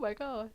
my god.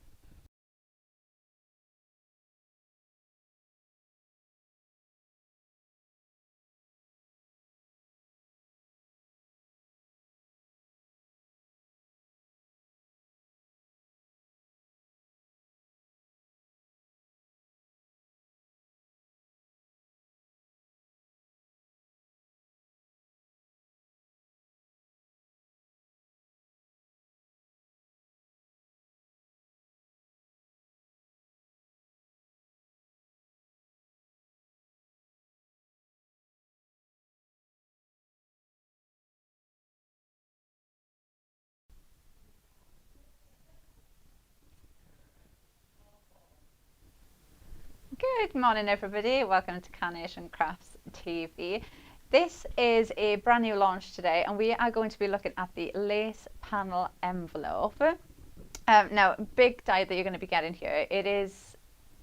Good morning everybody, welcome to Carnation Crafts TV. This is a brand new launch today and we are going to be looking at the lace panel envelope. Now, big die that you're going to be getting here, it is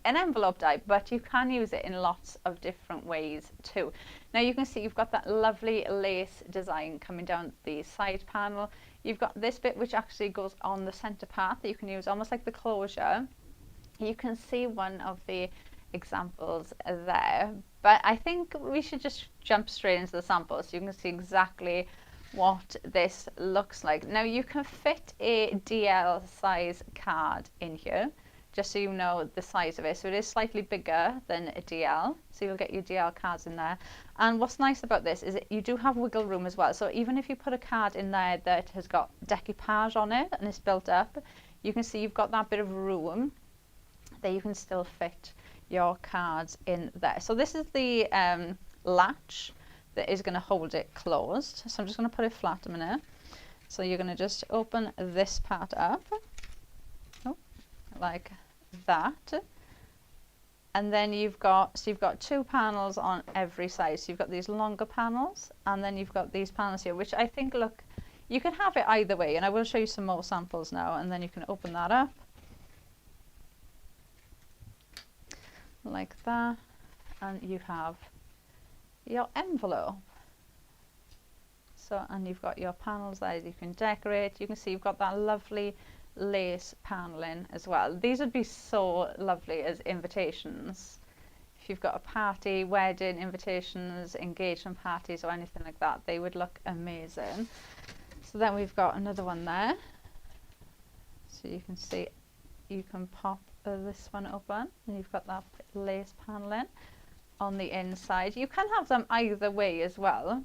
an envelope die, but you can use it in lots of different ways too. Now you can see you've got that lovely lace design coming down the side panel. You've got this bit which actually goes on the center part that you can use almost like the closure. You can see one of the examples there, but I think we should just jump straight into the sample so you can see exactly what this looks like. Now you can fit a DL size card in here, just so you know the size of it. So it is slightly bigger than a DL, so you'll get your DL cards in there. And what's nice about this is that you do have wiggle room as well, so even if you put a card in there that has got decoupage on it and it's built up, you can see you've got that bit of room that you can still fit your cards in there. So this is the latch that is going to hold it closed. So I'm just going to put it flat a minute. So you're going to just open this part up, like that. And then you've got two panels on every side. So you've got these longer panels and then you've got these panels here, which I think look, you can have it either way. And I will show you some more samples now, and then you can open that up like that, and you have your envelope. So, and you've got your panels there you can decorate. You can see you've got that lovely lace paneling as well. These would be so lovely as invitations. If you've got a party, wedding invitations, engagement parties or anything like that, they would look amazing. So then we've got another one there. So you can see you can pop this one open and you've got that lace paneling on the inside. You can have them either way as well,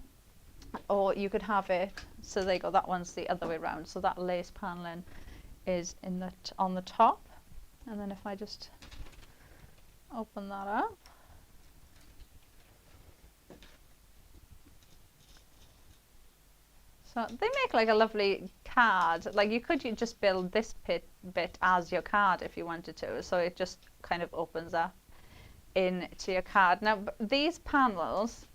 or you could have it so they go, that one's the other way around, so that lace paneling is in the on the top. And then if I just open that up, so they make like a lovely card. Like you could just build this bit as your card if you wanted to, so it just kind of opens up into your card. Now these panels,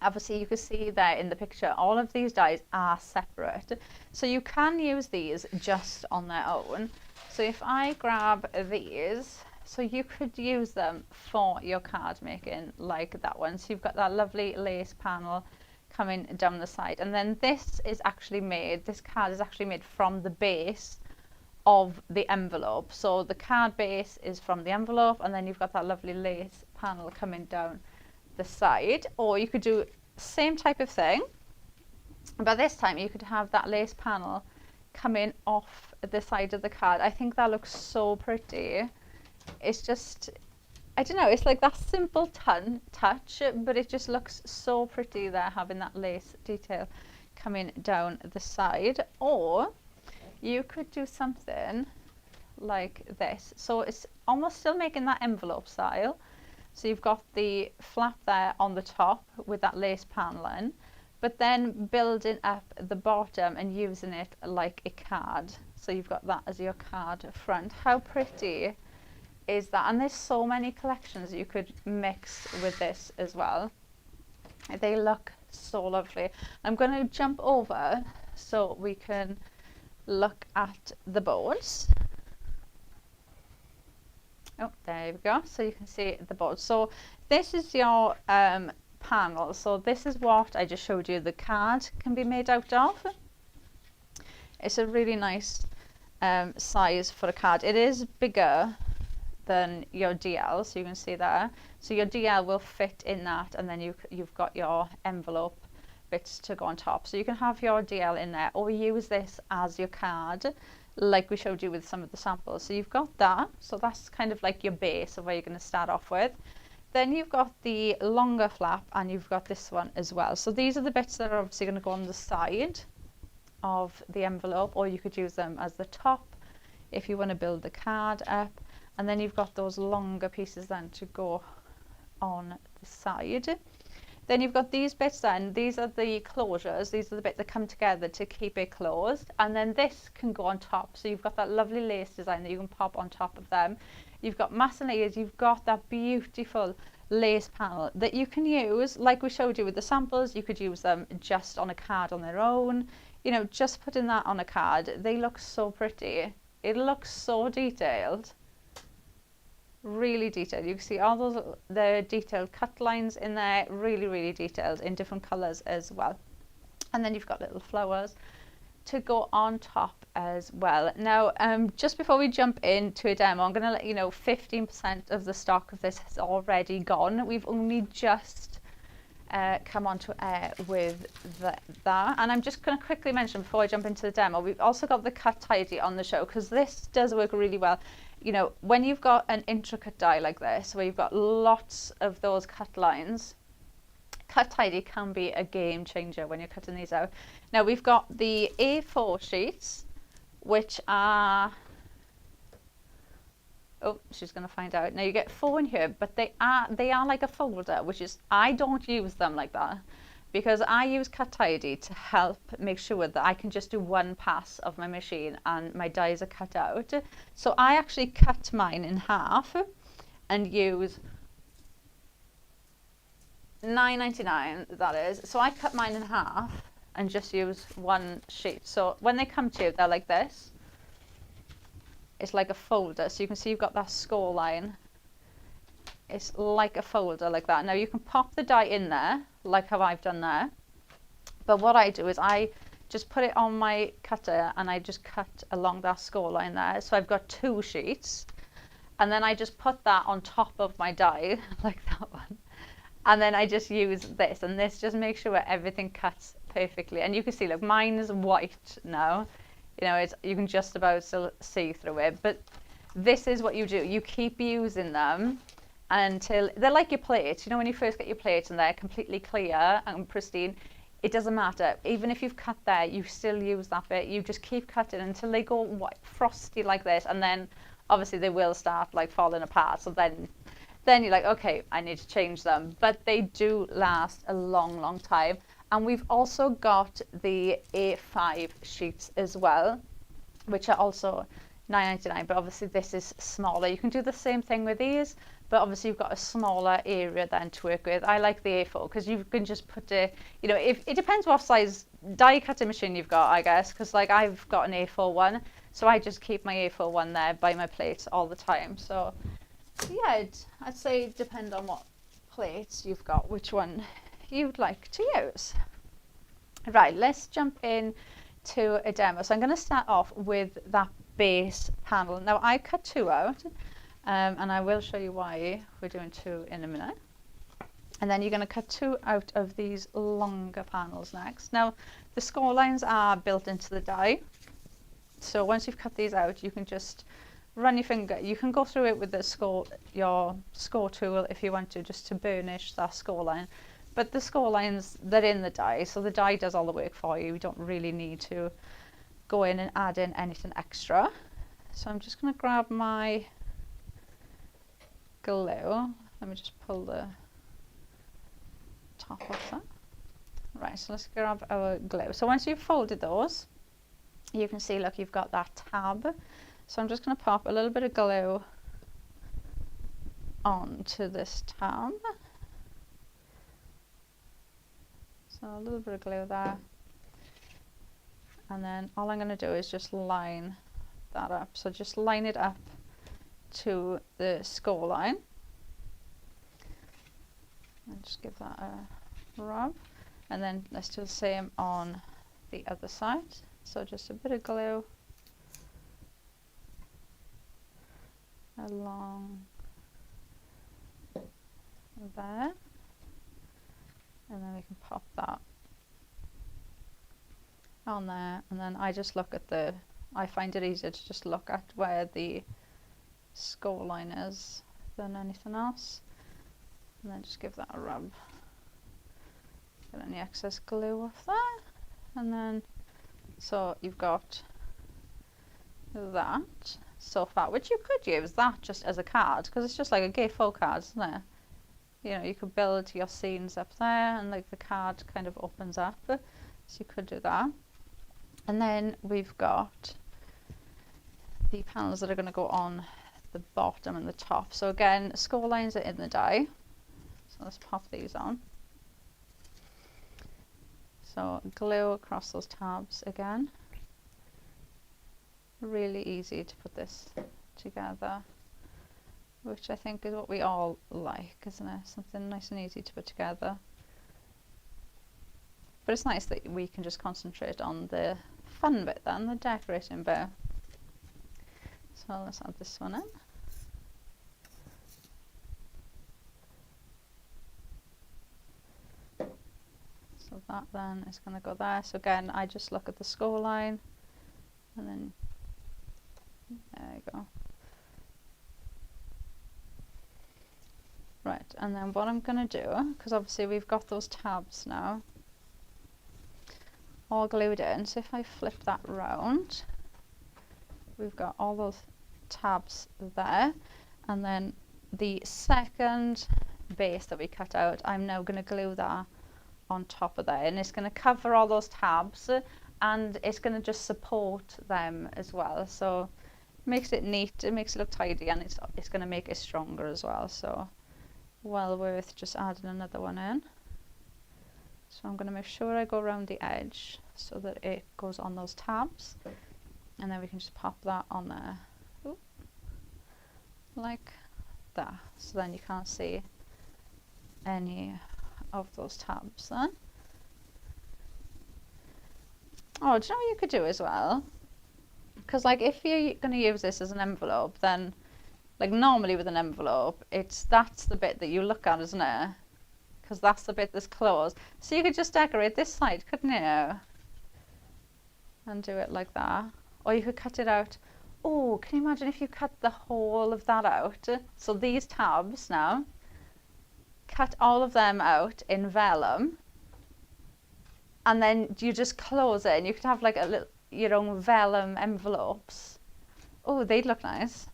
obviously you can see there in the picture, all of these dies are separate, so you can use these just on their own. So if I grab these, so you could use them for your card making like that one. So you've got that lovely lace panel coming down the side, and then this is actually made, this card is actually made from the base of the envelope. So the card base is from the envelope, and then you've got that lovely lace panel coming down the side. Or you could do same type of thing, but this time you could have that lace panel coming off the side of the card. I think that looks so pretty. It's just, I don't know, it's like that simple touch, but it just looks so pretty there, having that lace detail coming down the side. Or you could do something like this. So it's almost still making that envelope style. So you've got the flap there on the top with that lace paneling, but then building up the bottom and using it like a card. So you've got that as your card front. How pretty is that? And there's so many collections you could mix with this as well. They look so lovely. I'm going to jump over so we can look at the boards. Oh, there we go. So you can see the board. So this is your panel. So this is what I just showed you the card can be made out of. It's a really nice size for a card. It is bigger than your DL, so you can see there. So your DL will fit in that, and then you've got your envelope bits to go on top. So you can have your DL in there, or use this as your card, like we showed you with some of the samples. So you've got that, so that's kind of like your base of where you're going to start off with. Then you've got the longer flap, and you've got this one as well. So these are the bits that are obviously going to go on the side of the envelope, or you could use them as the top if you want to build the card up. And then you've got those longer pieces then to go on the side. Then you've got these bits then, these are the closures, these are the bits that come together to keep it closed, and then this can go on top. So you've got that lovely lace design that you can pop on top of them. You've got mass and layers, you've got that beautiful lace panel that you can use, like we showed you with the samples. You could use them just on a card on their own, you know, just putting that on a card. They look so pretty, it looks so detailed. Really detailed. You can see all those, the detailed cut lines in there, really, really detailed in different colours as well. And then you've got little flowers to go on top as well. Now, just before we jump into a demo, I'm going to let you know 15% of the stock of this has already gone. We've only just come onto air with that. And I'm just going to quickly mention before I jump into the demo, we've also got the cut tidy on the show, because this does work really well. You know, when you've got an intricate die like this, where you've got lots of those cut lines, cut tidy can be a game changer when you're cutting these out. Now we've got the A4 sheets, which are, oh, she's going to find out. Now you get 4 in here, but they are like a folder, which is, I don't use them like that, because I use cut tidy to help make sure that I can just do one pass of my machine and my dies are cut out. So I actually cut mine in half and use $9.99, that is. So I cut mine in half and just use one sheet. So when they come to you, they're like this. It's like a folder. So you can see you've got that score line. It's like a folder like that. Now you can pop the die in there, like how I've done there. But what I do is I just put it on my cutter and I just cut along that score line there. So I've got 2 sheets. And then I just put that on top of my die, like that one. And then I just use this, and this just makes sure everything cuts perfectly. And you can see, look, mine is white now. You know, you can just about still see through it. But this is what you do. You keep using them until they're like your plates. You know, when you first get your plates and they're completely clear and pristine, it doesn't matter. Even if you've cut there, you still use that bit. You just keep cutting until they go white, frosty like this, and then obviously they will start like falling apart. So then you're like, okay, I need to change them. But they do last a long, long time. And we've also got the A5 sheets as well, which are also $9.99, but obviously this is smaller. You can do the same thing with these, but obviously you've got a smaller area then to work with. I like the A4 because you can just put it, you know, if it depends what size die cutting machine you've got, I guess, because like I've got an A4 one, so I just keep my A4 one there by my plates all the time. So yeah, I'd say it depends on what plates you've got, which one you'd like to use. Right, let's jump in to a demo. So I'm going to start off with that base panel. Now I cut 2 out, and I will show you why we're doing 2 in a minute. And then you're going to cut 2 out of these longer panels next. Now the score lines are built into the die, so once you've cut these out, you can just run your finger. You can go through it with the your score tool if you want to, just to burnish that score line. But the score lines, they're in the die, so the die does all the work for you. You don't really need to go in and add in anything extra. So I'm just going to grab my glue. Let me just pull the top off that. Right, so let's grab our glue. So once you've folded those, you can see, look, you've got that tab. So I'm just going to pop a little bit of glue onto this tab. So a little bit of glue there. And then all I'm going to do is just line that up. So just line it up to the score line. And just give that a rub. And then let's do the same on the other side. So just a bit of glue along there, and then we can pop that on there, and then I just look at I find it easier to just look at where the score line is than anything else, and then just give that a rub, get any excess glue off there, and then so you've got that so far, which you could use that just as a card because it's just like a gatefold card, isn't it? You know, you could build your scenes up there and like the card kind of opens up, so you could do that. And then we've got the panels that are going to go on the bottom and the top. So again, score lines are in the die, so let's pop these on. So glue across those tabs again. Really easy to put this together, which I think is what we all like, isn't it? Something nice and easy to put together. But it's nice that we can just concentrate on the fun bit then, the decorating bit. So let's add this one in. So that then is going to go there. So again, I just look at the score line, and then there you go. Right, and then what I'm going to do, because obviously we've got those tabs now all glued in, so if I flip that round, we've got all those tabs there, and then the second base that we cut out, I'm now going to glue that on top of there, and it's going to cover all those tabs, and it's going to just support them as well, so it makes it neat, it makes it look tidy, and it's going to make it stronger as well, so well worth just adding another one in. So I'm going to make sure I go around the edge so that it goes on those tabs, and then we can just pop that on there. Ooh, like that, so then you can't see any of those tabs then. Oh, do you know what you could do as well? Because like if you're going to use this as an envelope, then like normally with an envelope, that's the bit that you look at, isn't it? Because that's the bit that's closed. So you could just decorate this side, couldn't you? And do it like that. Or you could cut it out. Oh, can you imagine if you cut the whole of that out? So these tabs now, cut all of them out in vellum, and then you just close it, and you could have like your own vellum envelopes. Oh, they'd look nice.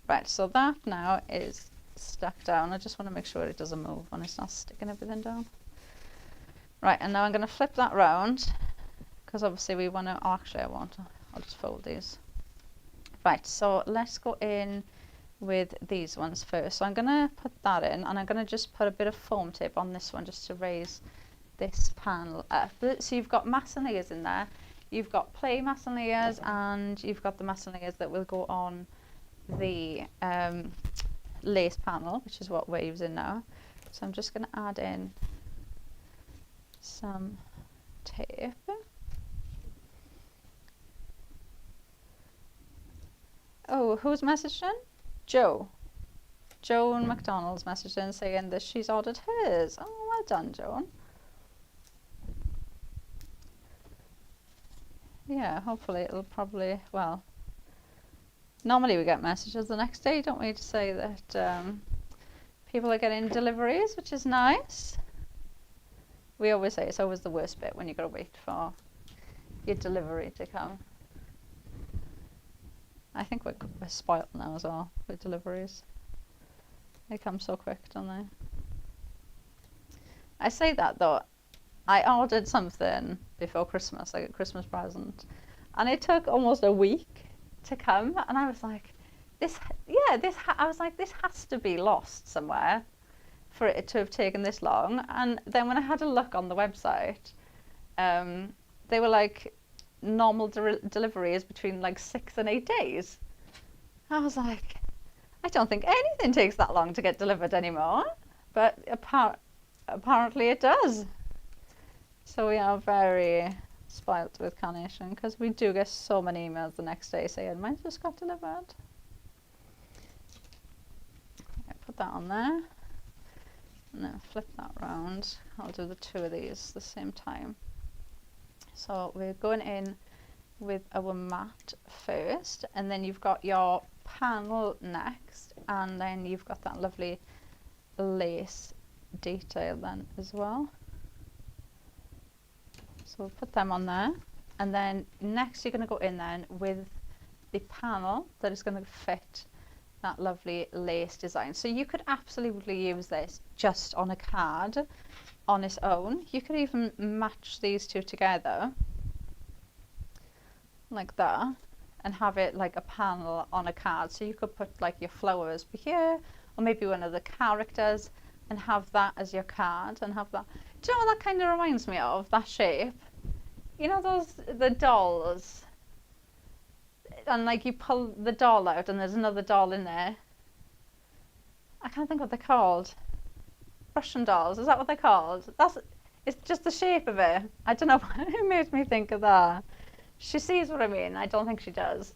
Right, so that now is stuck down. I just want to make sure it doesn't move when it's not sticking everything down. Right, and now I'm going to flip that round, because obviously we want to, oh actually I won't, I'll just fold these. Right, so let's go in with these ones first. So I'm going to put that in, and I'm going to just put a bit of foam tape on this one just to raise this panel up. So you've got massonniers in there, you've got plain massonniers, and you've got the massonniers that will go on the lace panel, which is what we're using now. So I'm just going to add in some tape. Oh, who's messaged in? Joan McDonald's messaged in saying that she's ordered hers. Oh, well done, Joan. Yeah, hopefully it'll probably, well, normally we get messages the next day, don't we, to say that people are getting deliveries, which is nice. We always say it's always the worst bit when you've got to wait for your delivery to come. I think we're spoiled now as well with deliveries. They come so quick, don't they? I say that though, I ordered something before Christmas, like a Christmas present, and it took almost a week to come, and I was like, I was like, this has to be lost somewhere for it to have taken this long. And then when I had a look on the website, they were like, normal delivery is between like 6 and 8 days. I was like, I don't think anything takes that long to get delivered anymore, but apparently it does. So we are very spoilt with Carnation because we do get so many emails the next day saying mine just got delivered. Okay, put that on there and then flip that round. I'll do the two of these at the same time. So we're going in with our mat first, and then you've got your panel next, and then you've got that lovely lace detail then as well. So we'll put them on there, and then next you're going to go in then with the panel that is going to fit that lovely lace design. So you could absolutely use this just on a card on its own. You could even match these two together like that and have it like a panel on a card. So you could put like your flowers here, or maybe one of the characters, and have that as your card and have that. Do you know what that kind of reminds me of, that shape? You know the dolls, and like you pull the doll out and there's another doll in there. I can't think what they're called. Russian dolls, is that what they're called? It's just the shape of it. I don't know why it made me think of that. She sees what I mean. I don't think she does.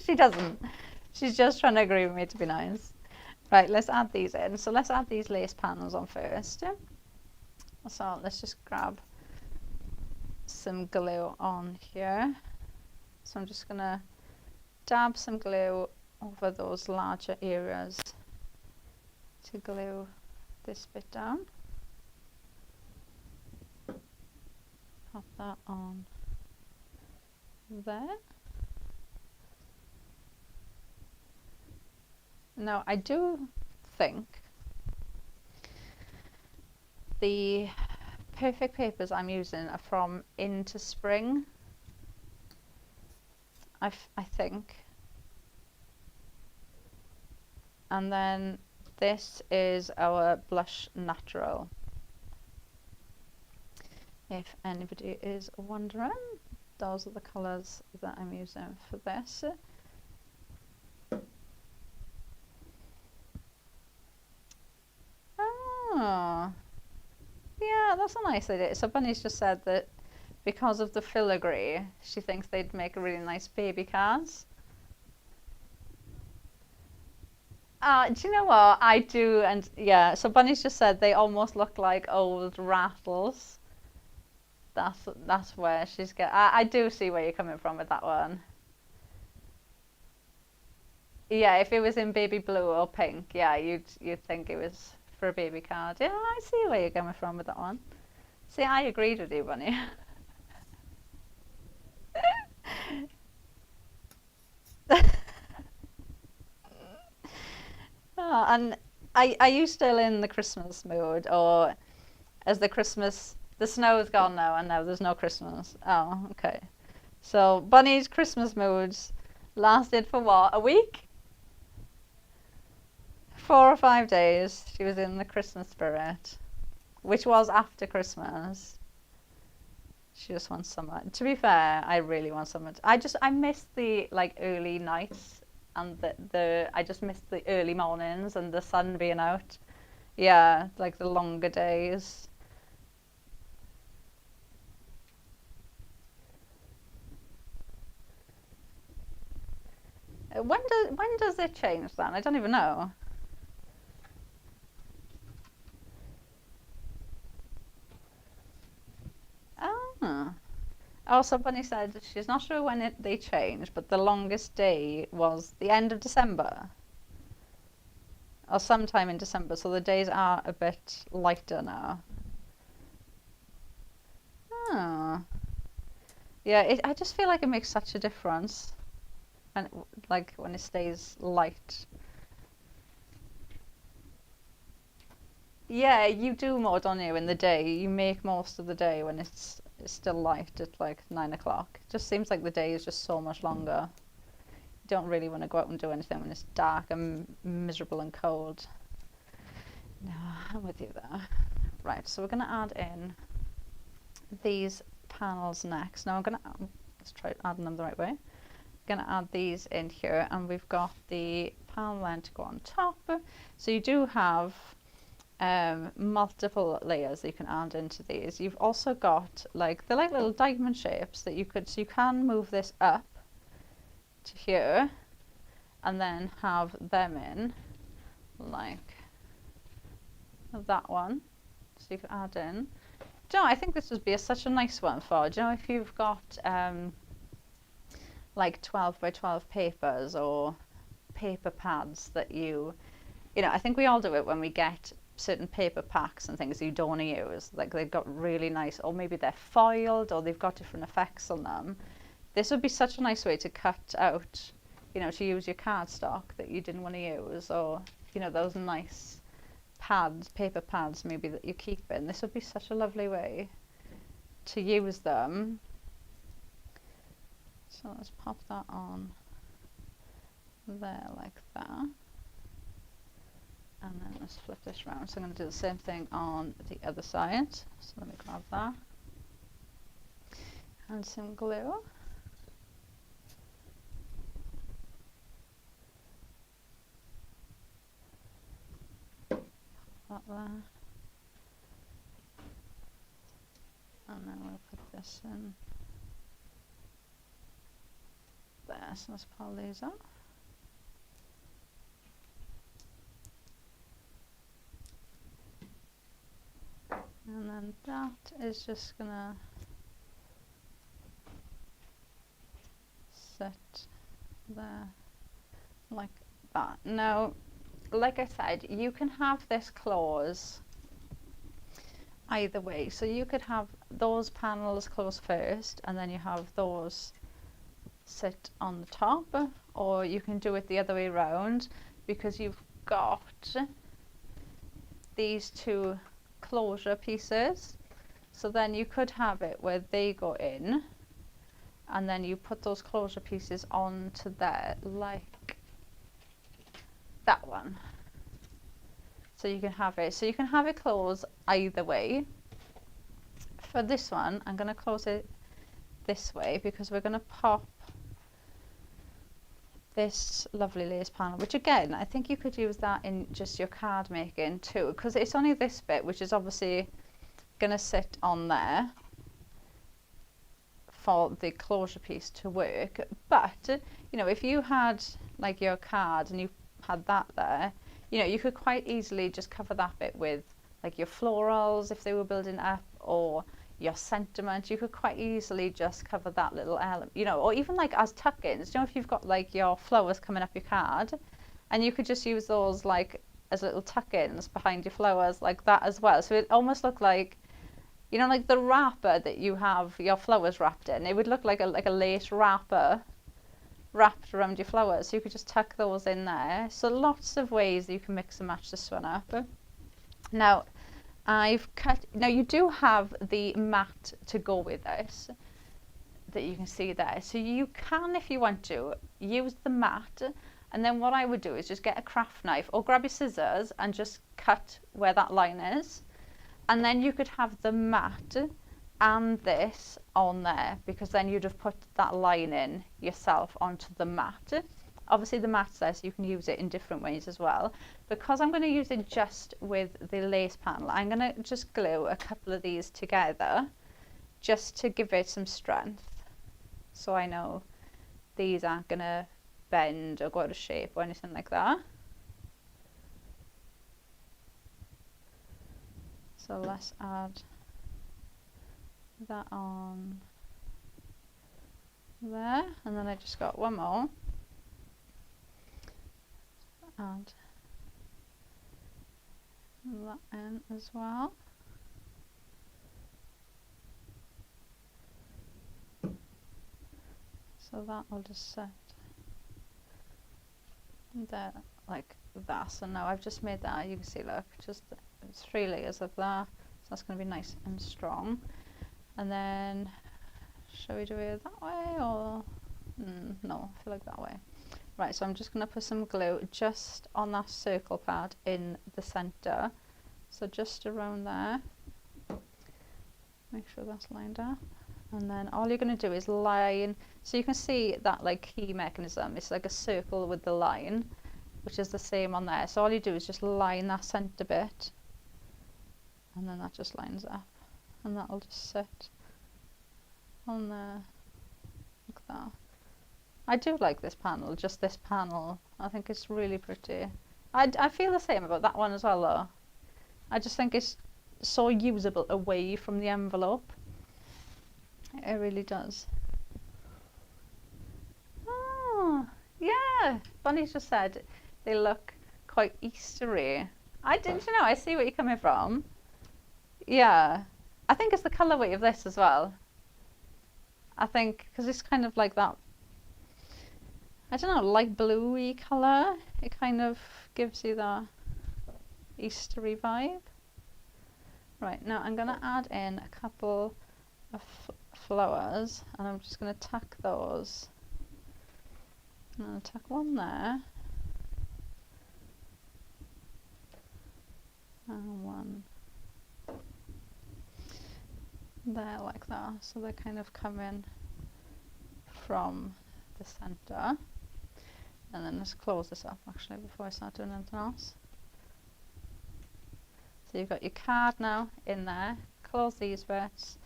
She doesn't. She's just trying to agree with me to be nice. Right, let's add these in. So let's add these lace panels on first. So let's just grab some glue on here. So I'm just going to dab some glue over those larger areas to glue this bit down. Pop that on there. Now I do think the perfect papers I'm using are from Into Spring. I think. And then this is our Blush Natural. If anybody is wondering, those are the colours that I'm using for this. Oh, yeah, that's a nice idea. So Bunny's just said that because of the filigree, she thinks they'd make really nice baby cards. Do you know what? I do, and yeah, so Bunny's just said they almost look like old rattles. That's where she's get. I do see where you're coming from with that one. Yeah, if it was in baby blue or pink, yeah, you'd think it was for a baby card. Yeah, I see where you're coming from with that one. See, I agreed with you, Bunny. Oh, and are you still in the Christmas mood, or as the snow is gone now and now there's no Christmas? Oh, okay. So Bunny's Christmas moods lasted for what, a week? 4 or 5 days. She was in the Christmas spirit, which was after Christmas. She just wants summer. To be fair, I really want summer. I miss the like early nights, and I just miss the early mornings and the sun being out. Yeah, like the longer days. When does it change then? I don't even know. Oh. Also, Bunny said she's not sure when they changed, but the longest day was the end of December. Or sometime in December, so the days are a bit lighter now. Oh. Yeah, I just feel like it makes such a difference. And like when it stays light. Yeah, you do more, don't you, in the day? You make most of the day when it's still light at like 9 o'clock. It just seems like the day is just so much longer. You don't really want to go out and do anything when it's dark and miserable and cold. No, I'm with you there. Right, so we're going to add in these panels next. Now let's try adding them the right way. Going to add these in here, and we've got the panel then to go on top. So you do have multiple layers that you can add into these. You've also got like, they're like little diamond shapes that you could, so you can move this up to here and then have them in like that one. So you can add in. Do you know, I think this would be such a nice one for, do you know, if you've got like 12 by 12 papers or paper pads that you know, I think we all do it when we get certain paper packs and things you don't want to use, like they've got really nice, or maybe they're foiled or they've got different effects on them. This would be such a nice way to cut out, you know, to use your cardstock that you didn't want to use, or, you know, those nice pads, paper pads maybe that you keep in. This would be such a lovely way to use them. So let's pop that on there like that. And then let's flip this around. So I'm going to do the same thing on the other side. So let me grab that. And some glue. That there. And then we'll put this in there. So let's pull these up. And then that is just gonna sit there like that. Now, like I said, you can have this close either way. So you could have those panels close first and then you have those sit on the top, or you can do it the other way around because you've got these two closure pieces. So then you could have it where they go in and then you put those closure pieces onto there like that one. So you can have it close either way. For this one, I'm going to close it this way because we're going to pop this lovely lace panel, which again, I think you could use that in just your card making too, because it's only this bit which is obviously going to sit on there for the closure piece to work. But, you know, if you had like your card and you had that there, you know, you could quite easily just cover that bit with like your florals if they were building up, or your sentiment. You could quite easily just cover that little element, you know, or even like as tuck-ins. You know, if you've got like your flowers coming up your card, and you could just use those like as little tuck-ins behind your flowers like that as well. So it almost looked like, you know, like the wrapper that you have your flowers wrapped in. It would look like a lace wrapper wrapped around your flowers. So you could just tuck those in there. So lots of ways that you can mix and match this one up. Now, now you do have the mat to go with this that you can see there. So you can, if you want to, use the mat, and then what I would do is just get a craft knife or grab your scissors and just cut where that line is. And then you could have the mat and this on there, because then you'd have put that line in yourself onto the mat. Obviously the mat's there so you can use it in different ways as well. Because I'm going to use it just with the lace panel, I'm going to just glue a couple of these together just to give it some strength. So I know these aren't going to bend or go out of shape or anything like that. So let's add that on there, and then I just got one more. Add that in as well. So that will just set there like that. So now I've just made that, you can see, look, just 3 layers of that. So that's going to be nice and strong. And then, shall we do it that way, or no, I feel like that way. Right, so I'm just going to put some glue just on that circle pad in the center. So just around there. Make sure that's lined up. And then all you're going to do is line. So you can see that like key mechanism. It's like a circle with the line, which is the same on there. So all you do is just line that center bit and then that just lines up, and that'll just sit on there like that. I do like this panel, just this panel. I think it's really pretty. I feel the same about that one as well though. I just think it's so usable away from the envelope. It really does. Oh, yeah. Bonnie's just said they look quite Eastery. I didn't know. I see where you're coming from. Yeah. I think it's the colourway of this as well. I think because it's kind of like that, I don't know, light bluey colour. It kind of gives you that Eastery vibe. Right, now I'm going to add in a couple of flowers, and I'm just going to tack those. I'm going to tack one there, and one there like that, so they're kind of coming from the centre. And then let's close this up actually before I start doing anything else. So you've got your card now in there. Close these bits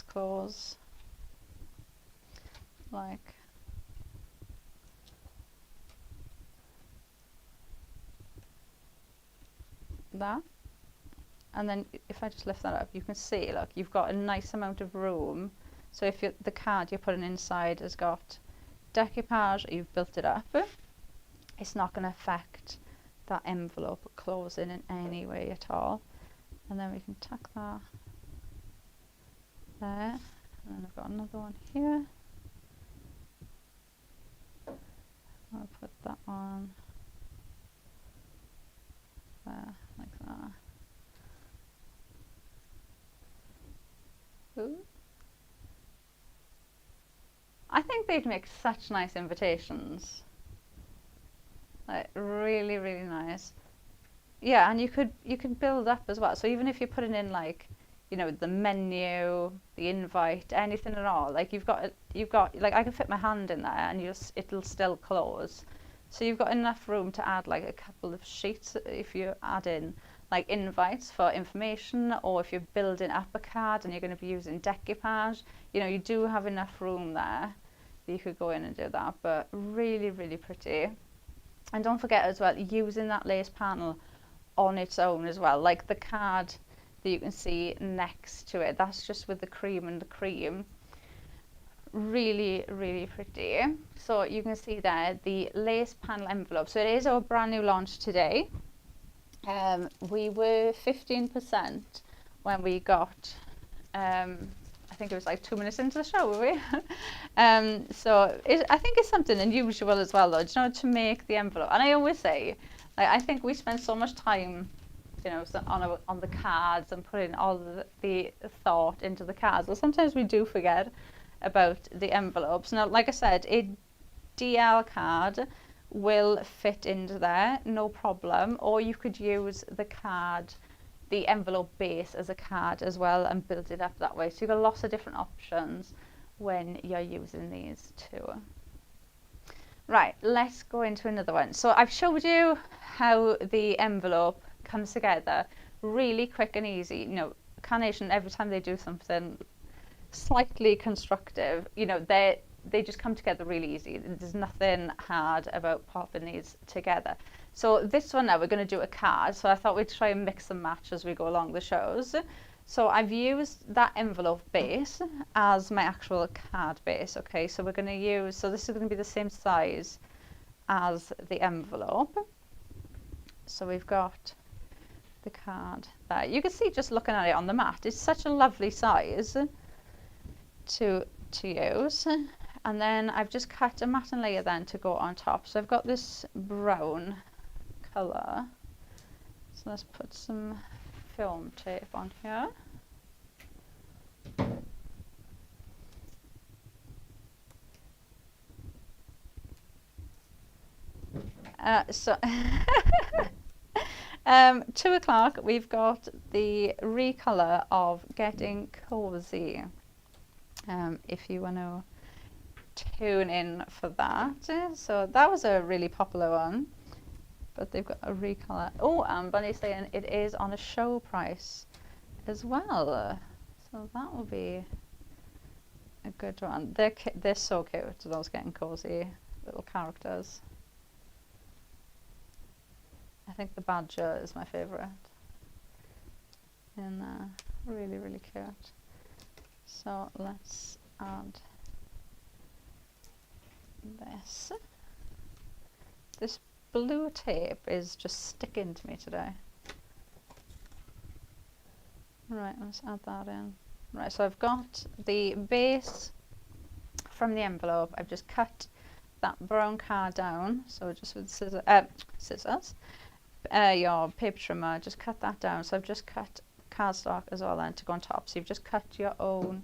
close like that. And then if I just lift that up, you can see, look, you've got a nice amount of room. So if the card you're putting inside has got decoupage, or you've built it up, it's not going to affect that envelope closing in any way at all. And then we can tack that there, and then I've got another one here. I'll put that one there like that. Ooh. I think they'd make such nice invitations. Like really, really nice. Yeah, and you could build up as well. So even if you're putting in like, you know, the menu, the invite, anything at all, like you've got like I can fit my hand in there and it'll still close. So you've got enough room to add like a couple of sheets if you add in like invites for information, or if you're building up a card and you're going to be using decoupage, you know, you do have enough room there that you could go in and do that. But really, really pretty. And don't forget as well, using that lace panel on its own as well, like the card that you can see next to it, that's just with the cream and the cream. Really, really pretty. So you can see there the lace panel envelope. So it is our brand new launch today. We were 15% when we got, I think it was like 2 minutes into the show, were we? So I think it's something unusual as well, though, you know, to make the envelope. And I always say, like, I think we spend so much time, you know, on the cards and putting all the thought into the cards. But sometimes we do forget about the envelopes. Now, like I said, a DL card will fit into there, no problem. Or you could use the card, the envelope base as a card as well, and build it up that way. So you've got lots of different options when you're using these too. Right, let's go into another one. So I've showed you how the envelope comes together really quick and easy. You know, Carnation, every time they do something slightly constructive, you know, they just come together really easy. There's nothing hard about popping these together. So this one now, we're going to do a card. So I thought we'd try and mix and match as we go along the shows. So I've used that envelope base as my actual card base. Okay, so we're going to use, so this is going to be the same size as the envelope. So we've got the card there. You can see just looking at it on the mat, it's such a lovely size to use. And then I've just cut a matting layer then to go on top. So I've got this brown colour. So let's put some film tape on here. So 2 o'clock, we've got the recolour of Getting Cozy. If you want to tune in for that. So that was a really popular one. but they've got a recolor. Oh, and Bunny's saying it is on a show price as well. So that will be a good one. They're so cute, those getting cozy little characters. I think the badger is my favourite. And really, really cute. So let's add this. This blue tape is just sticking to me today. Right, let's add that in. Right, so I've got the base from the envelope. I've just cut that brown card down. So just with scissors, your paper trimmer, just cut that down. So I've just cut cardstock as well then to go on top. So you've just cut your own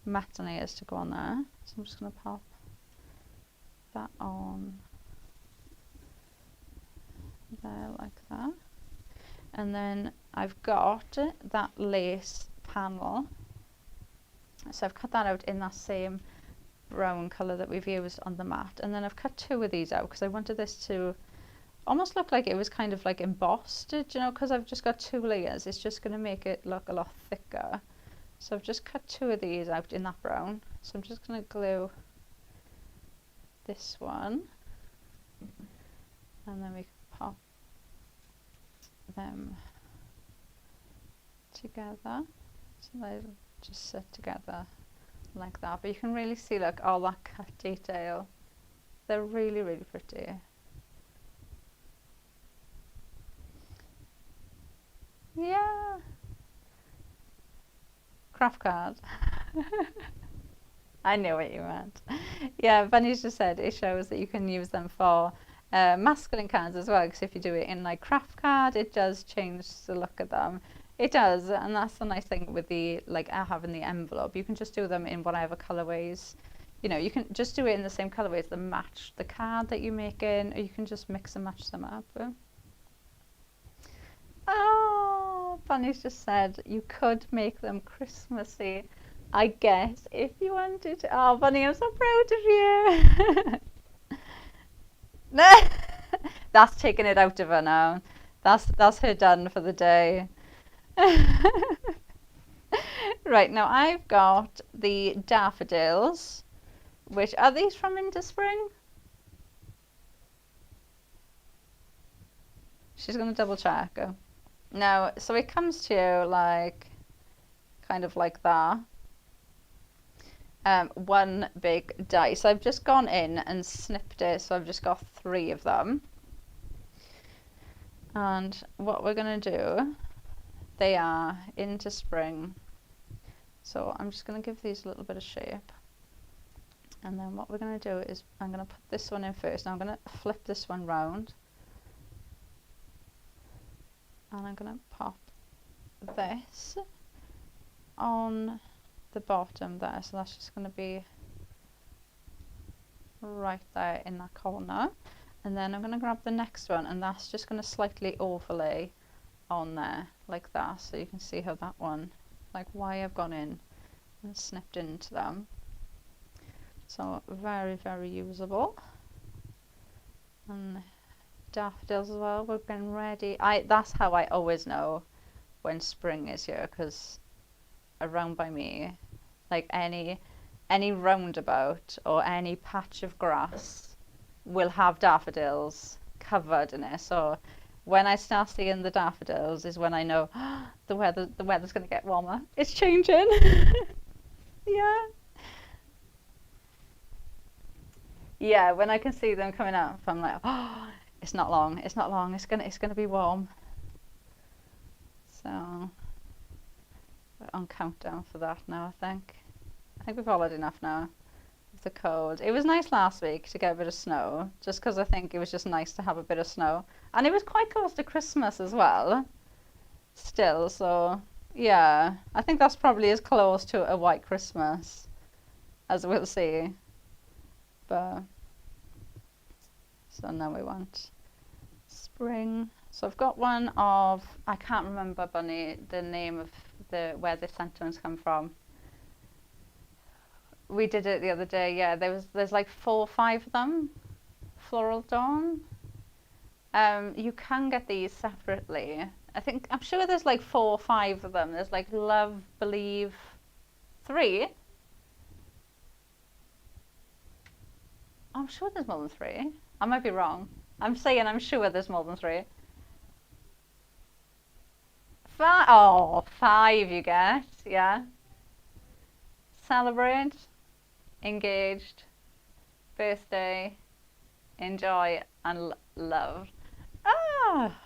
matte layers to go on there. So I'm just going to pop that on there like that. And then I've got that lace panel. So I've cut that out in that same brown colour that we've used on the mat. And then I've cut two of these out because I wanted this to almost look like it was kind of like embossed, you know, because I've just got two layers. It's just going to make it look a lot thicker. So I've just cut two of these out in that brown. So I'm just going to glue this one. And then we can pop them together. So they just sit together like that. But you can really see like all that cut detail. They're really, really pretty. Yeah. Craft card. I knew what you meant. Yeah, Bunny's just said it shows that you can use them for masculine cards as well, because if you do it in like craft card, it does change the look of them. It does, and that's the nice thing with the, like I have in the envelope, you can just do them in whatever colorways. You know, you can just do it in the same colorways that match the card that you make in, or you can just mix and match them up. Oh, Bunny's just said you could make them Christmassy, I guess, if you wanted to. Oh, Bunny, I'm so proud of you. That's taking it out of her now. That's her done for the day. Right, now I've got the daffodils, which are these from Into Spring? She's going to double check. Now, so it comes to you like, kind of like that. One big die. So I've just gone in and snipped it, so I've just got 3 of them. And what we're going to do, they are Into Spring. So I'm just going to give these a little bit of shape. And then what we're going to do is I'm going to put this one in first. Now I'm going to flip this one round. And I'm going to pop this on the bottom there. So that's just going to be right there in that corner. And then I'm going to grab the next one, and that's just going to slightly overlay on there like that. So you can see how that one, like why I've gone in and snipped into them. So very, very usable. And daffodils as well, we're getting ready. That's how I always know when spring is here, because around by me, like any roundabout or any patch of grass will have daffodils covered in it. So when I start seeing the daffodils is when I know the weather's going to get warmer. It's changing. Yeah. Yeah, when I can see them coming up, I'm like, oh, it's not long. It's not long. It's gonna be warm. So we're on countdown for that now. I think we've all had enough now of the cold. It was nice last week to get a bit of snow, just because I think it was just nice to have a bit of snow, and it was quite close to Christmas as well. Still, so yeah, I think that's probably as close to a white Christmas as we'll see. But so now we want spring. So I've got one of, I can't remember, Bunny, the name of where the sentiments come from. We did it the other day. Yeah, there's like 4 or 5 of them. Floral Dawn. You can get these separately. I'm sure there's like 4 or 5 of them. There's like Love, Believe, 3. I'm sure there's more than 3. I might be wrong. I'm saying I'm sure there's more than 3. 5. Oh, 5 you get. Yeah. Celebrate, engaged, birthday, enjoy, and love. Ah.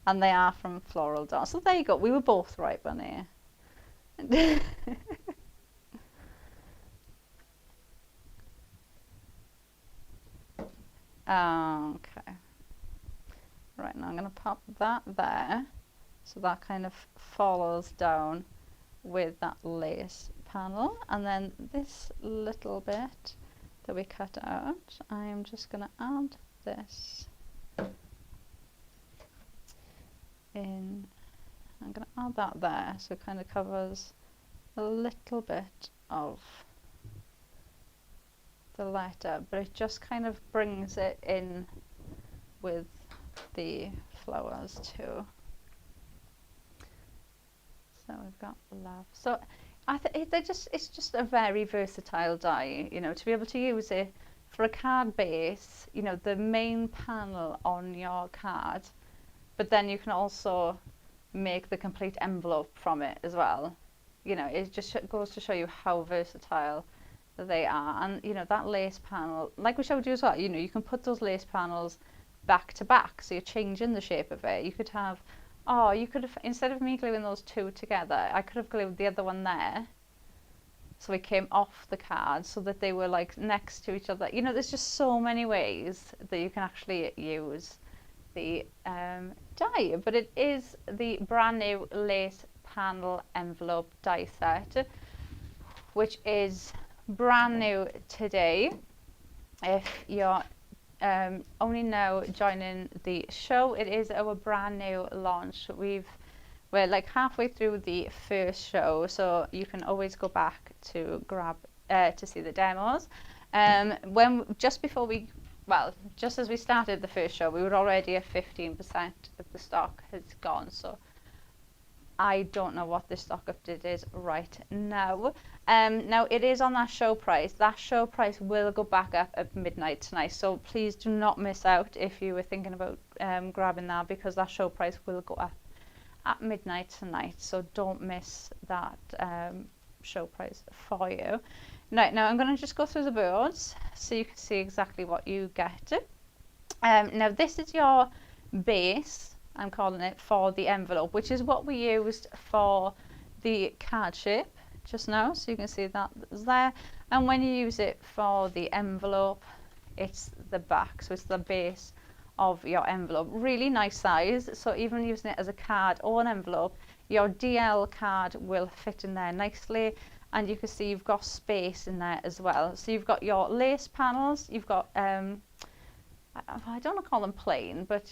And they are from Floral Dawn. So there you go. We were both right, Bunny. Okay. Right, now I'm going to pop that there. So that kind of follows down with that lace panel. And then this little bit that we cut out, I'm just going to add this in. I'm going to add that there, so it kind of covers a little bit of the letter, but it just kind of brings it in with the flowers too. So we've got love. So it's just a very versatile die, you know, to be able to use it for a card base, you know, the main panel on your card, but then you can also make the complete envelope from it as well. You know, it just goes to show you how versatile they are. And you know, that lace panel, like we showed you as well, you know, you can put those lace panels back to back, so you're changing the shape of it. You could have, instead of me gluing those 2 together, I could have glued the other one there, so it came off the card so that they were like next to each other. You know, there's just so many ways that you can actually use the die, but it is the brand new lace panel envelope die set, which is brand new today. If you're only now joining the show, it is our brand new launch. We're like halfway through the first show, so you can always go back to grab to see the demos. Just as we started the first show, we were already at 15% of the stock has gone. So I don't know what the stock update is right now. Now it is on that show price. That show price will go back up at midnight tonight. So please do not miss out if you were thinking about grabbing that, because that show price will go up at midnight tonight. So don't miss that show price for you. Now I'm going to just go through the boards so you can see exactly what you get. Now this is your base, I'm calling it, for the envelope, which is what we used for the card shape just now. So you can see that is there. And when you use it for the envelope, it's the back. So it's the base of your envelope. Really nice size. So even using it as a card or an envelope, your DL card will fit in there nicely. And you can see you've got space in there as well. So you've got your lace panels, you've got, I don't want to call them plain, but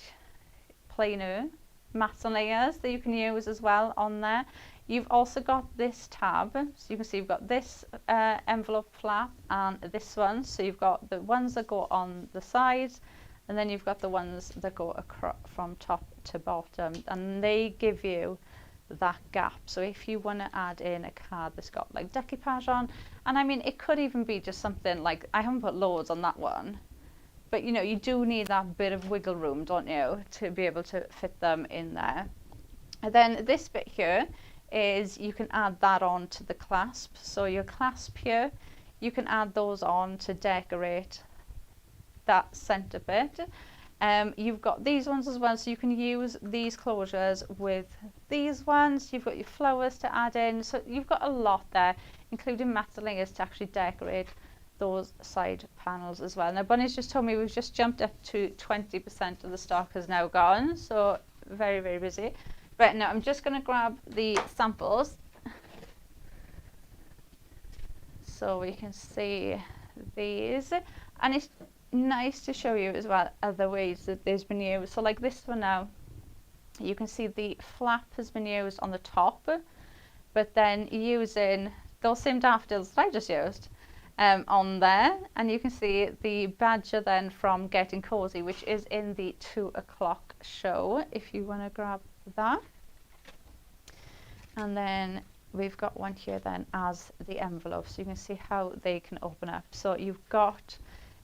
plainer mats and layers that you can use as well on there. You've also got this tab, so you can see you've got this envelope flap and this one. So you've got the ones that go on the sides, and then you've got the ones that go across from top to bottom, and they give you that gap. So if you want to add in a card that's got like decoupage on, and I mean it could even be just something like, I haven't put loads on that one, but you know, you do need that bit of wiggle room, don't you, to be able to fit them in there. And then this bit here is, you can add that on to the clasp. So your clasp here, you can add those on to decorate that center bit. You've got these ones as well, so you can use these closures with these ones. You've got your flowers to add in, so you've got a lot there, including mats and layers to actually decorate those side panels as well. Now Bunny's just told me we've just jumped up to 20% of the stock has now gone, so very, very busy. Right, now I'm just going to grab the samples so we can see these, and it's nice to show you as well other ways that there's been used. So like this one now, you can see the flap has been used on the top, but then using those same daffodils that I just used, on there, and you can see the badger then from Getting Cozy, which is in the 2 o'clock show, if you want to grab that. And then we've got one here then as the envelope, so you can see how they can open up. So you've got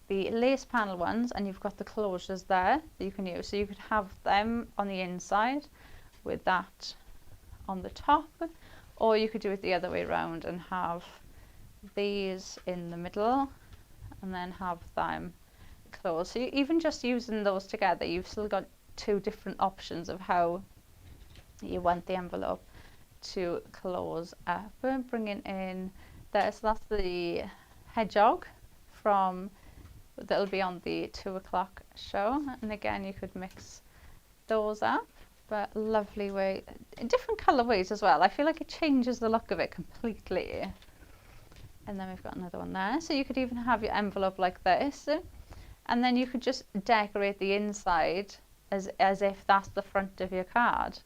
the lace panel ones and you've got the closures there that you can use. So you could have them on the inside with that on the top, or you could do it the other way around and have these in the middle and then have them closed. So even just using those together, you've still got 2 different options of how you want the envelope to close up. Bringing in there, so that's the hedgehog from that'll be on the 2 o'clock show, and again you could mix those up, but lovely way, different colorways as well. I feel like it changes the look of it completely. And then we've got another one there, so you could even have your envelope like this, and then you could just decorate the inside as if that's the front of your card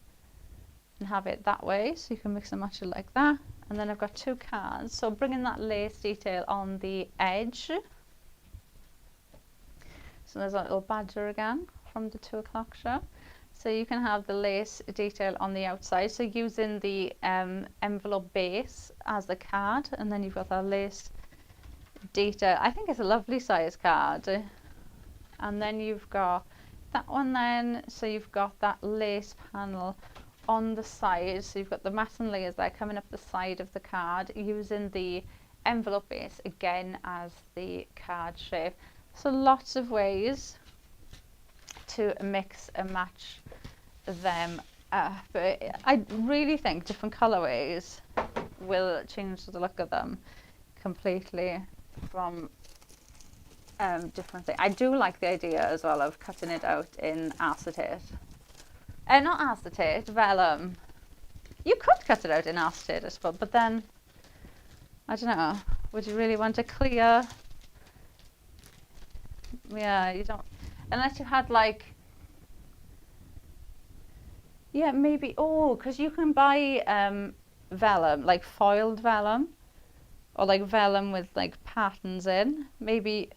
and have it that way, so you can mix and match it like that. And then I've got 2 cards, so bringing that lace detail on the edge. So there's a little badger again from the 2 o'clock show. So you can have the lace detail on the outside, so using the envelope base as the card, and then you've got that lace detail. I think it's a lovely size card. And then you've got that one then, so you've got that lace panel on the side, so you've got the matte layers there coming up the side of the card, using the envelope base again as the card shape. So lots of ways to mix and match them up. I really think different colorways will change the look of them completely from different things. I do like the idea as well of cutting it out in acetate. Not acetate, vellum. You could cut it out in acetate, I suppose, but then, I don't know, would you really want a clear? Yeah, you don't, unless you had like, yeah, maybe, oh, because you can buy vellum, like foiled vellum, or like vellum with like patterns in, maybe,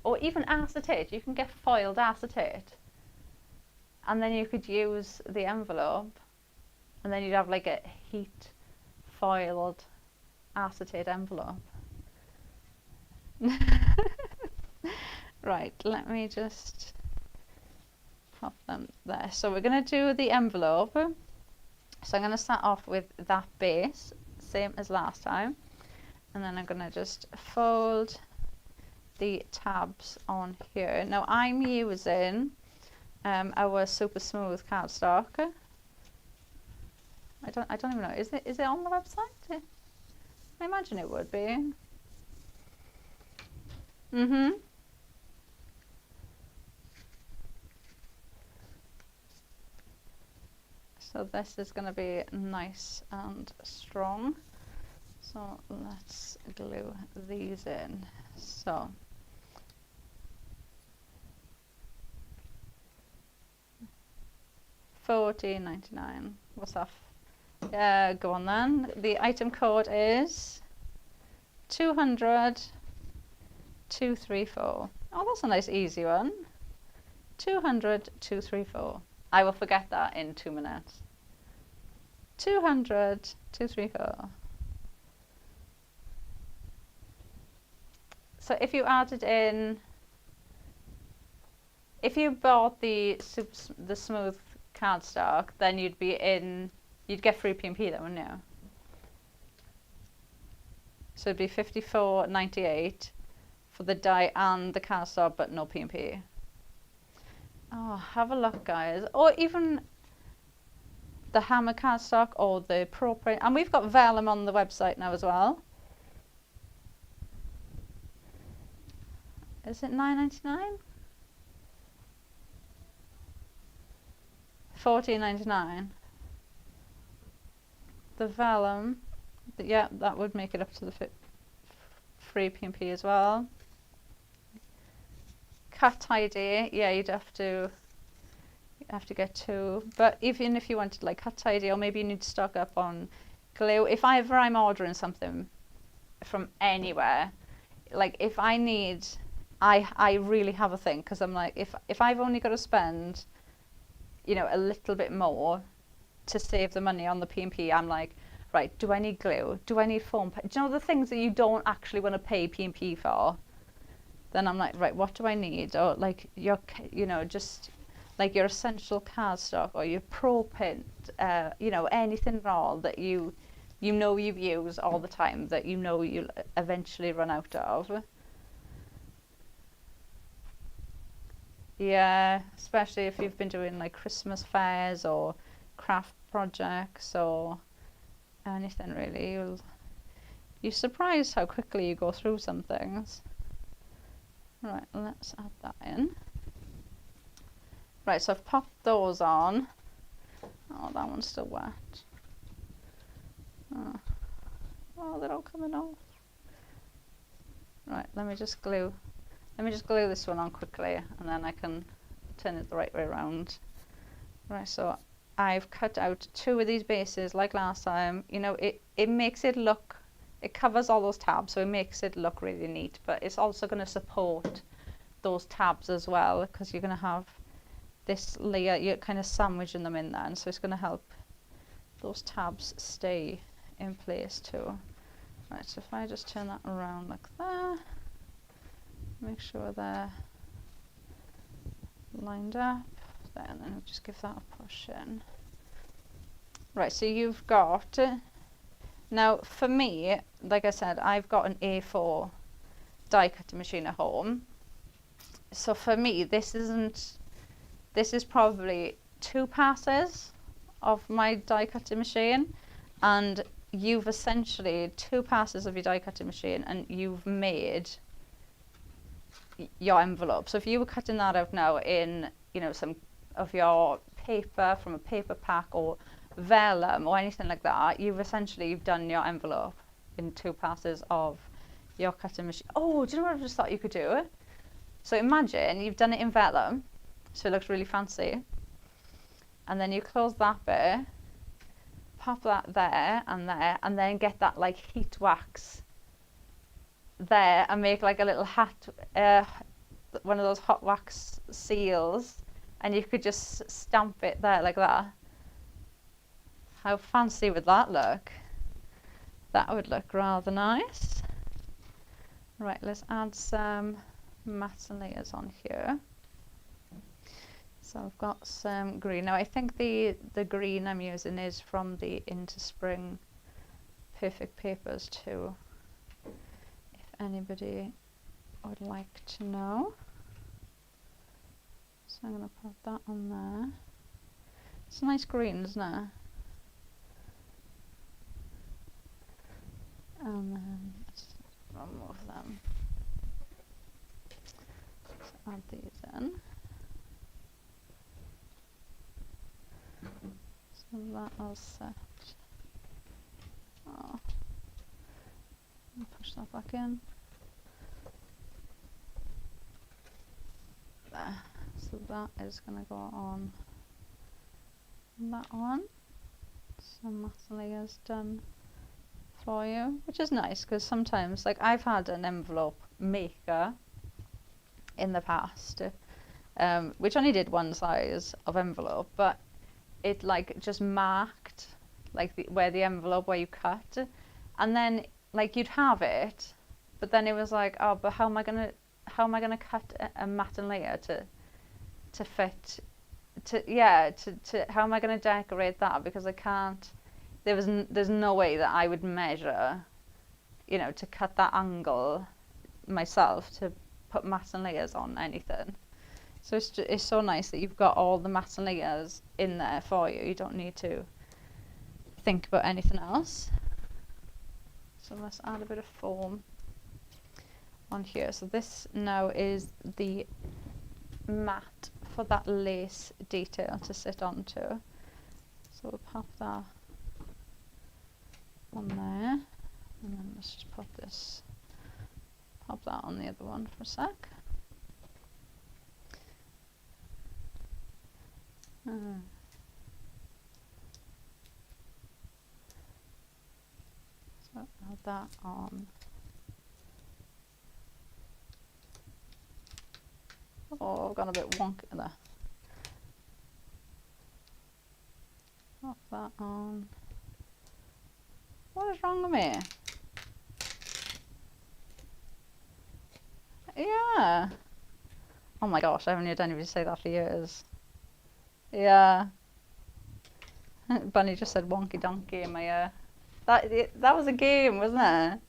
or even acetate. You can get foiled acetate, and then you could use the envelope, and then you'd have like a heat foiled acetate envelope. Right, let me just pop them there. So we're going to do the envelope. So I'm going to start off with that base, same as last time. And then I'm going to just fold the tabs on here. Now I'm using our super smooth cardstock. I don't even know. Is it on the website? I imagine it would be. So this is going to be nice and strong. So let's glue these in. So $14.99. What's that? Go on then. The item code is 200 234. Oh, that's a nice easy one. 200 234. I will forget that in 2 minutes. 200 234. So if you added in, if you bought the smooth cardstock, then you'd get free P&P then, wouldn't you? So it'd be $54.98 for the die and the cardstock, but no P&P. Oh, have a look, guys. Or even the hammer cardstock or the pro print. And we've got vellum on the website now as well. Is it $9.99? $14.99. The vellum, yeah, that would make it up to the free P&P as well. Cut tidy, yeah, you'd have to get 2. But even if you wanted like cut tidy, or maybe you need to stock up on glue. If I'm ordering something from anywhere, like if I need, I really have a thing, because I'm like, if I've only got to spend, you know, a little bit more to save the money on the P&P, I'm like, right, do I need glue? Do I need foam? Do you know the things that you don't actually want to pay P&P for? Then I'm like, right, what do I need? Or like your, you know, just like your essential cardstock or your pro print, you know, anything at all that you know you've used all the time that you know you'll eventually run out of. Yeah, especially if you've been doing like Christmas fairs or craft projects or anything really. You're surprised how quickly you go through some things. Right, let's add that in. Right, so I've popped those on. Oh, that one's still wet. Oh, they're all coming off. Right, let me just glue this one on quickly, and then I can turn it the right way around. Right, so I've cut out 2 of these bases like last time. You know, it makes it look, it covers all those tabs, so it makes it look really neat, but it's also going to support those tabs as well, because you're going to have this layer, you're kind of sandwiching them in there, and so it's going to help those tabs stay in place too. Right, so if I just turn that around like that, make sure they're lined up there, and then I'll just give that a push in. Right, so you've got, now for me, like I said, I've got an A4 die cutting machine at home. So for me, this is probably 2 passes of my die cutting machine, and you've essentially 2 passes of your die cutting machine and you've made your envelope. So if you were cutting that out now in, you know, some of your paper from a paper pack or vellum or anything like that, you've done your envelope in 2 passes of your cutting machine. Oh, do you know what I just thought you could do? So imagine you've done it in vellum, so it looks really fancy, and then you close that bit, pop that there, and then get that like heat wax there and make like a little hat, one of those hot wax seals, and you could just stamp it there like that. How fancy would that look? That would look rather nice. Right, let's add some mats and layers on here. So I've got some green. Now I think the green I'm using is from the Interspring Perfect Papers too, if anybody would like to know. So I'm going to put that on there. It's a nice green, isn't it? And then let's remove them. Let's add these in. So that'll set. Oh, push that back in. There. So that is going to go on that one. Some matte layers done for you, which is nice because sometimes, like I've had an envelope maker in the past, which only did one size of envelope, but it like just marked like where you cut, and then like you'd have it, but then it was like, oh, but how am I gonna cut a matte layer to fit to how am I gonna decorate that, because I can't, there's no way that I would measure, you know, to cut that angle myself to put matte layers on anything. So it's so nice that you've got all the matte layers in there for you. You don't need to think about anything else. So let's add a bit of foam on here. So this now is the mat for that lace detail to sit onto. So we'll pop that on there, and then let's just pop that on the other one for a sec. So add that on Oh, I've gone a bit wonky there. Pop that on. What is wrong with me? Yeah. Oh my gosh, I haven't heard anybody say that for years. Yeah. Bunny just said wonky donkey in my ear. That was a game, wasn't it?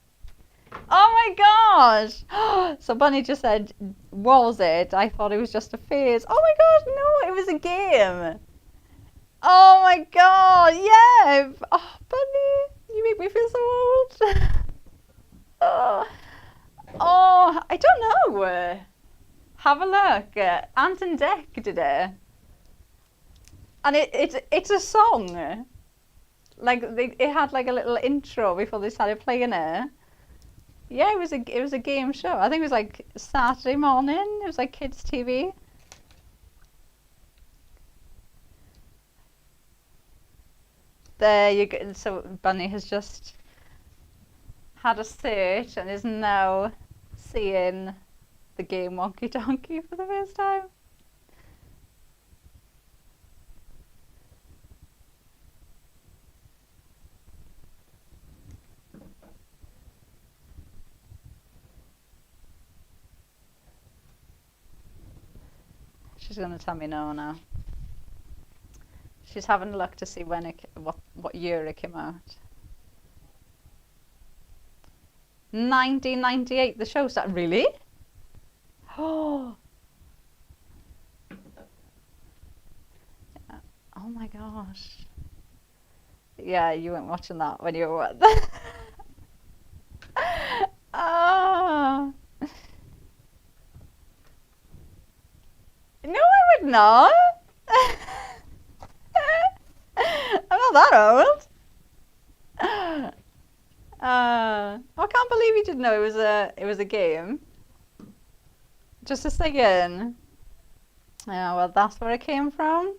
Oh my gosh! So Bunny just said, was it? I thought it was just a phase. Oh my gosh, no, it was a game. Oh my god, yeah. Oh, Bunny, you make me feel so old. Oh, I don't know. Have a look. Ant and Dec did it. And it's a song. Like it had like a little intro before they started playing it. Yeah, it was a game show. I think it was like Saturday morning. It was like kids' TV. There you go. So Bunny has just had a search and is now seeing the game Wonky Donkey for the first time. She's going to tell me no now. She's having a look to see when what year it came out. 1998, the show started. Really? Oh. Oh my gosh. Yeah, you weren't watching that when you were what? Oh. No, I would not. I'm not that old. I can't believe you didn't know it was a game. Just a second. Yeah, well, that's where it came from.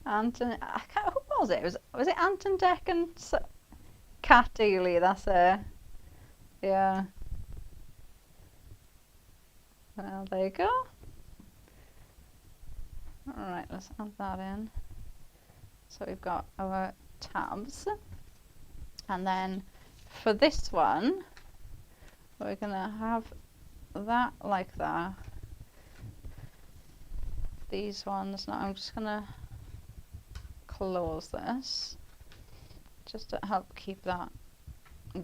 Anton, who was it? Was it Anton Dec and Cat Dealey? That's it. Yeah. Well, there you go. All right, let's add that in. So we've got our tabs, and then for this one, we're gonna have that like that. These ones. Now I'm just gonna close this just to help keep that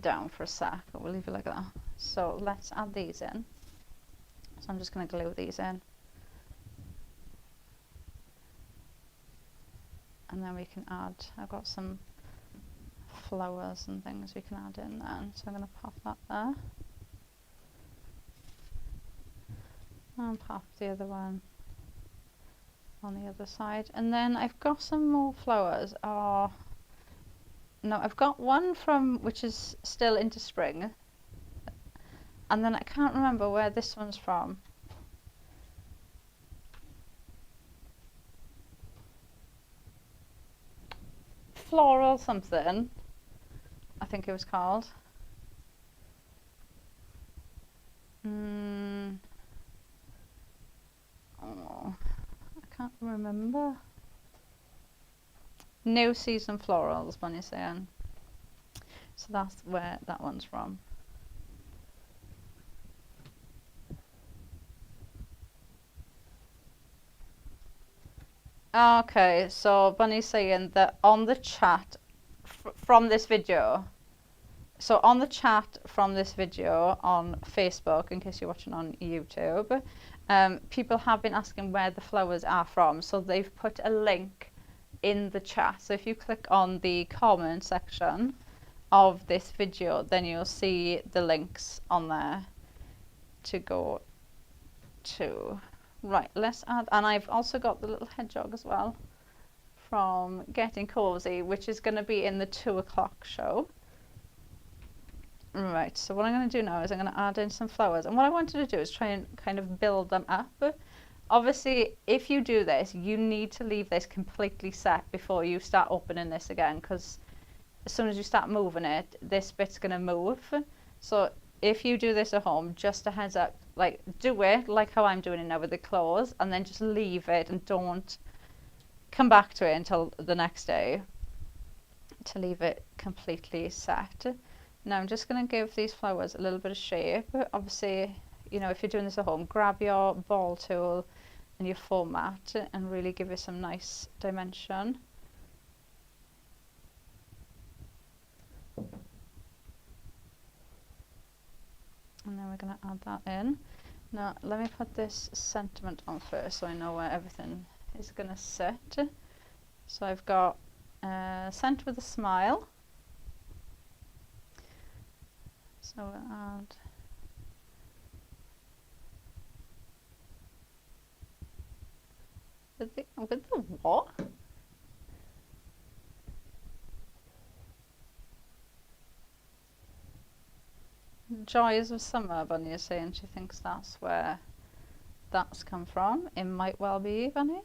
down for a sec. We'll leave it like that. So let's add these in. So I'm just going to glue these in, and then we can add, I've got some flowers and things we can add in then, so I'm going to pop that there and pop the other one on the other side. And then I've got some more flowers. Oh no, I've got one from which is still into spring, and then I can't remember where this one's from. Floral something, I think it was called. Oh, I can't remember. New Season Florals, Bunny's saying. So that's where that one's from. Okay, so Bunny's saying that on the chat from this video, so on the chat from this video on Facebook, in case you're watching on YouTube, people have been asking where the flowers are from, so they've put a link in the chat. So if you click on the comment section of this video, then you'll see the links on there to go to. Right, let's add, and I've also got the little hedgehog as well from Getting Cozy, which is going to be in the 2 o'clock show. Right, so what I'm going to do now is I'm going to add in some flowers, and what I wanted to do is try and kind of build them up. Obviously, if you do this, you need to leave this completely set before you start opening this again, because as soon as you start moving it, this bit's going to move. So if you do this at home, just a heads up, like do it like how I'm doing it now with the clothes, and then just leave it and don't come back to it until the next day to leave it completely set. Now I'm just going to give these flowers a little bit of shape. Obviously, you know, if you're doing this at home, grab your ball tool and your format and really give it some nice dimension. And then we're going to add that in. Now let me put this sentiment on first so I know where everything is going to sit. So I've got sent with a smile. So we'll add with the what? Joys of Summer, Bunny is saying she thinks that's where that's come from. It might well be, Bunny.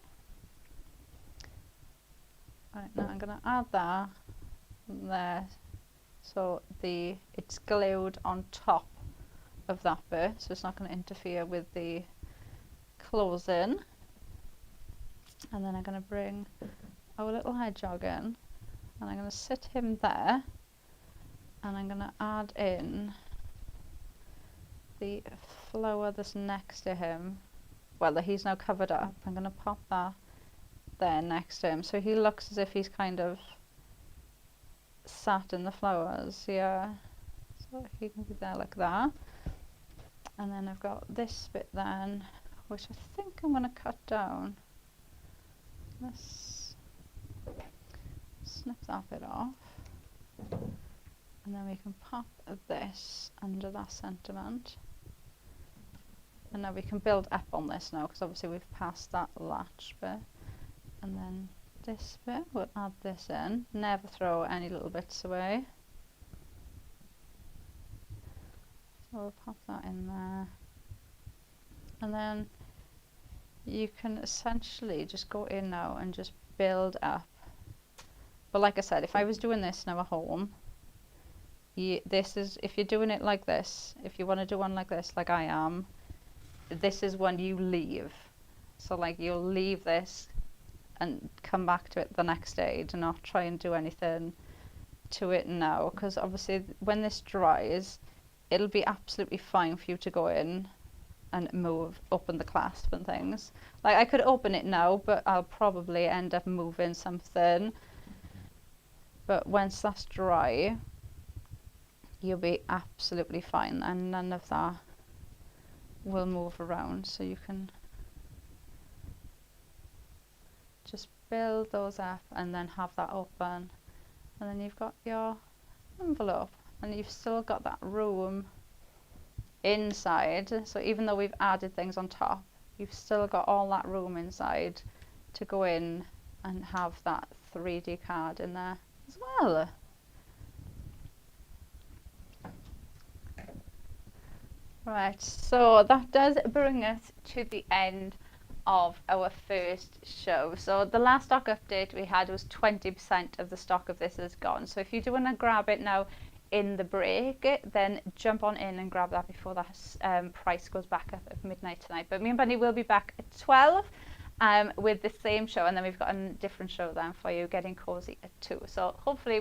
Right, now I'm going to add that there. So it's glued on top of that bit, so it's not going to interfere with the closing. And then I'm going to bring our little hedgehog in, and I'm going to sit him there, and I'm going to add in the flower that's next to him. Well, that he's now covered up. I'm going to pop that there next to him, so he looks as if he's kind of sat in the flowers. Yeah, so he can be there like that. And then I've got this bit then, which I think I'm going to cut down. Let's snip that bit off, and then we can pop this under that sentiment. And now we can build up on this now, because obviously we've passed that latch bit. And then this bit, we'll add this in. Never throw any little bits away. So we'll pop that in there. And then you can essentially just go in now and just build up. But like I said, if I was doing this now at home, this is, if you're doing it like this, if you want to do one like this, like I am, this is when you leave. So like you'll leave this and come back to it the next day. Do not try and do anything to it now, because obviously when this dries, it'll be absolutely fine for you to go in and open the clasp and things. Like I could open it now, but I'll probably end up moving something. But once that's dry, you'll be absolutely fine, and none of that will move around. So you can just build those up and then have that open, and then you've got your envelope, and you've still got that room inside. So even though we've added things on top, you've still got all that room inside to go in and have that 3D card in there as well. Right, so that does bring us to the end of our first show. So the last stock update we had was 20% of the stock of this is gone. So if you do want to grab it now in the break, then jump on in and grab that before that price goes back up at midnight tonight. But me and Bunny will be back at 12 with the same show, and then we've got a different show then for you, Getting Cozy at 2. So hopefully